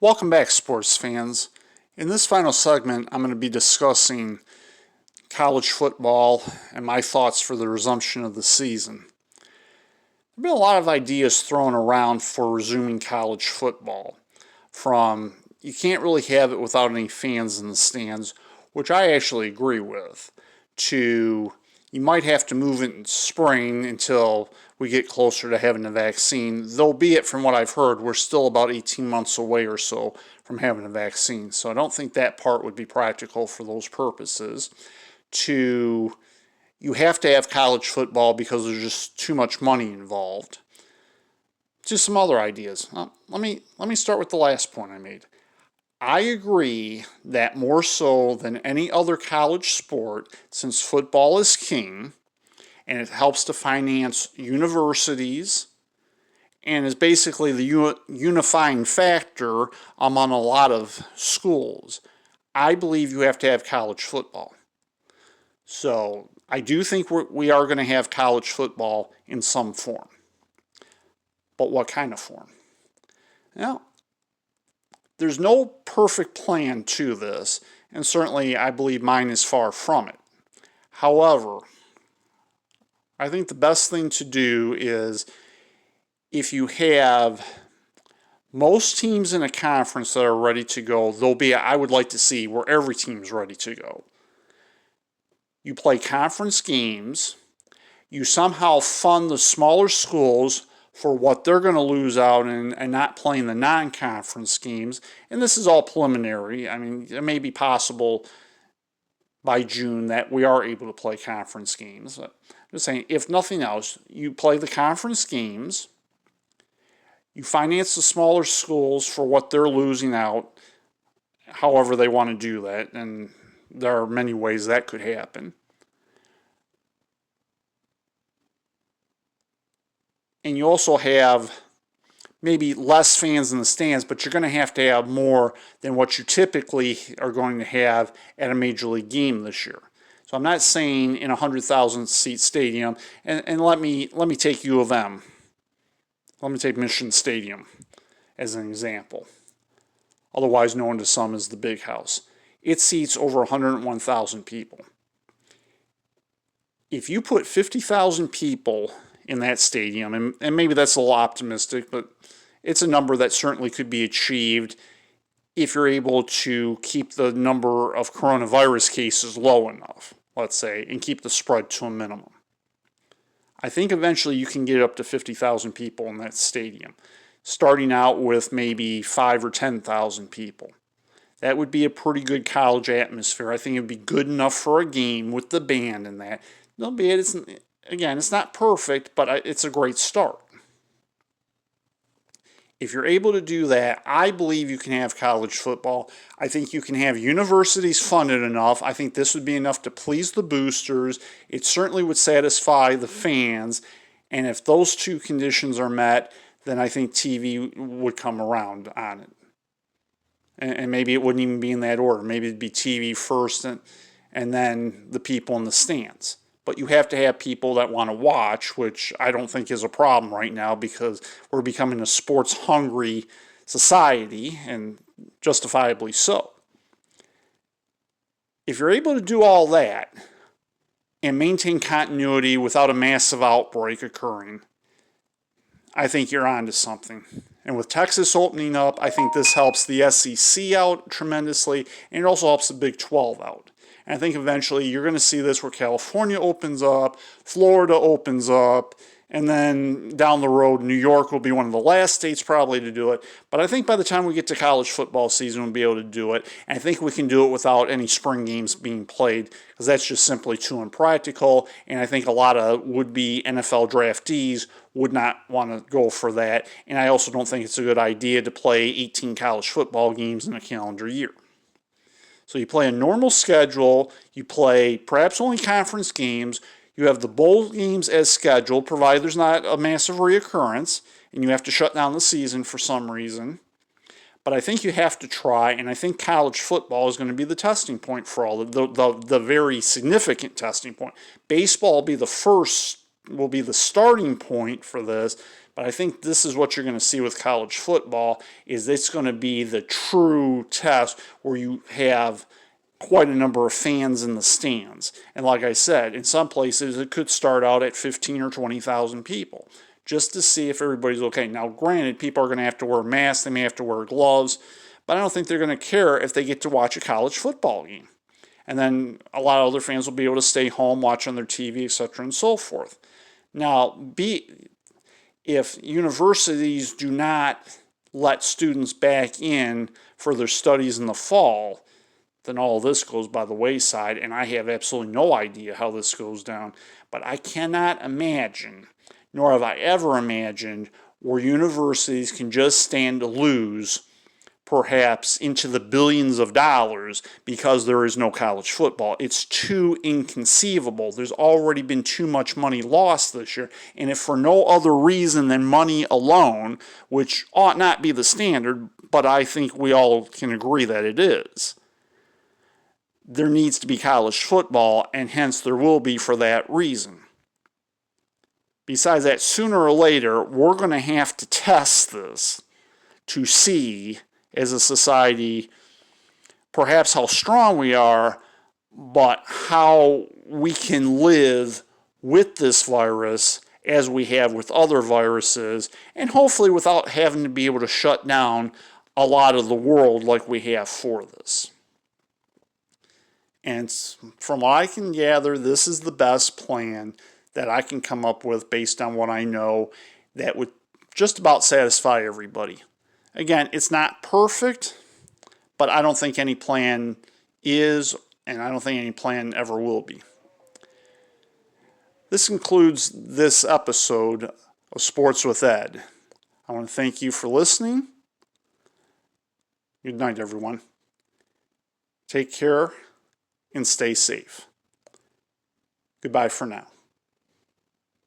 Welcome back, sports fans. In this final segment, I'm going to be discussing college football and my thoughts for the resumption of the season. There have been a lot of ideas thrown around for resuming college football, from you can't really have it without any fans in the stands, which I actually agree with, to you might have to move it in spring until we get closer to having a vaccine, though be it from what I've heard, we're still about 18 months away or so from having a vaccine. So I don't think that part would be practical for those purposes. To you have to have college football because there's just too much money involved. Just some other ideas. Let me start with the last point I made. I agree that more so than any other college sport, since football is king, and it helps to finance universities, and is basically the unifying factor among a lot of schools. I believe you have to have college football. So I do think we are going to have college football in some form. But what kind of form? Now, there's no perfect plan to this, and certainly I believe mine is far from it. However, I think the best thing to do is if you have most teams in a conference that are ready to go, I would like to see where every team's ready to go. You play conference games, you somehow fund the smaller schools for what they're going to lose out and not playing the non-conference games. And this is all preliminary. I mean, it may be possible by June that we are able to play conference games. But I'm just saying, if nothing else, you play the conference games, you finance the smaller schools for what they're losing out, however they want to do that, and there are many ways that could happen. And you also have maybe less fans in the stands, but you're going to have more than what you typically are going to have at a major league game this year. So I'm not saying in a 100,000 seat stadium, and let me take U of M. Let me take Mission Stadium as an example, otherwise known to some as the Big House. It seats over 101,000 people. If you put 50,000 people in that stadium, and maybe that's a little optimistic, but it's a number that certainly could be achieved if you're able to keep the number of coronavirus cases low enough, let's say, and keep the spread to a minimum. I think eventually you can get up to 50,000 people in that stadium, starting out with maybe 5 or 10,000 people. That would be a pretty good college atmosphere. I think it would be good enough for a game with the band and that. It's not perfect, but it's a great start. If you're able to do that, I believe you can have college football. I think you can have universities funded enough. I think this would be enough to please the boosters. It certainly would satisfy the fans. And if those two conditions are met, then I think TV would come around on it. And maybe it wouldn't even be in that order. Maybe it'd be TV first and then the people in the stands. But you have to have people that want to watch, which I don't think is a problem right now because we're becoming a sports-hungry society, and justifiably so. If you're able to do all that and maintain continuity without a massive outbreak occurring, I think you're onto something. And with Texas opening up, I think this helps the SEC out tremendously, and it also helps the Big 12 out. And I think eventually you're going to see this where California opens up, Florida opens up, and then down the road, New York will be one of the last states probably to do it. But I think by the time we get to college football season, we'll be able to do it. And I think we can do it without any spring games being played because that's just simply too impractical. And I think a lot of would-be NFL draftees would not want to go for that. And I also don't think it's a good idea to play 18 college football games in a calendar year. So you play a normal schedule, you play perhaps only conference games, you have the bowl games as scheduled, provided there's not a massive reoccurrence, and you have to shut down the season for some reason. But I think you have to try, and I think college football is going to be the testing point for all the very significant testing point. Baseball will be the first will be the starting point for this. But I think this is what you're going to see with college football, is it's going to be the true test where you have quite a number of fans in the stands. And like I said, in some places it could start out at 15 or 20,000 people just to see if everybody's okay. Now, granted, people are going to have to wear masks, they may have to wear gloves, but I don't think they're going to care if they get to watch a college football game. And then a lot of other fans will be able to stay home, watch on their TV, etc., and so forth. Now, if universities do not let students back in for their studies in the fall, then all of this goes by the wayside, and I have absolutely no idea how this goes down. But I cannot imagine, nor have I ever imagined, where universities can just stand to lose perhaps into the billions of dollars because there is no college football. It's too inconceivable. There's already been too much money lost this year, and if for no other reason than money alone, which ought not be the standard, but I think we all can agree that it is, there needs to be college football, and hence there will be for that reason. Besides that, sooner or later, we're going to have to test this to see, as a society, perhaps how strong we are, but how we can live with this virus as we have with other viruses, and hopefully without having to be able to shut down a lot of the world like we have for this. And from what I can gather, this is the best plan that I can come up with based on what I know that would just about satisfy everybody. Again, it's not perfect, but I don't think any plan is, and I don't think any plan ever will be. This concludes this episode of Sports with Ed. I want to thank you for listening. Good night, everyone. Take care and stay safe. Goodbye for now.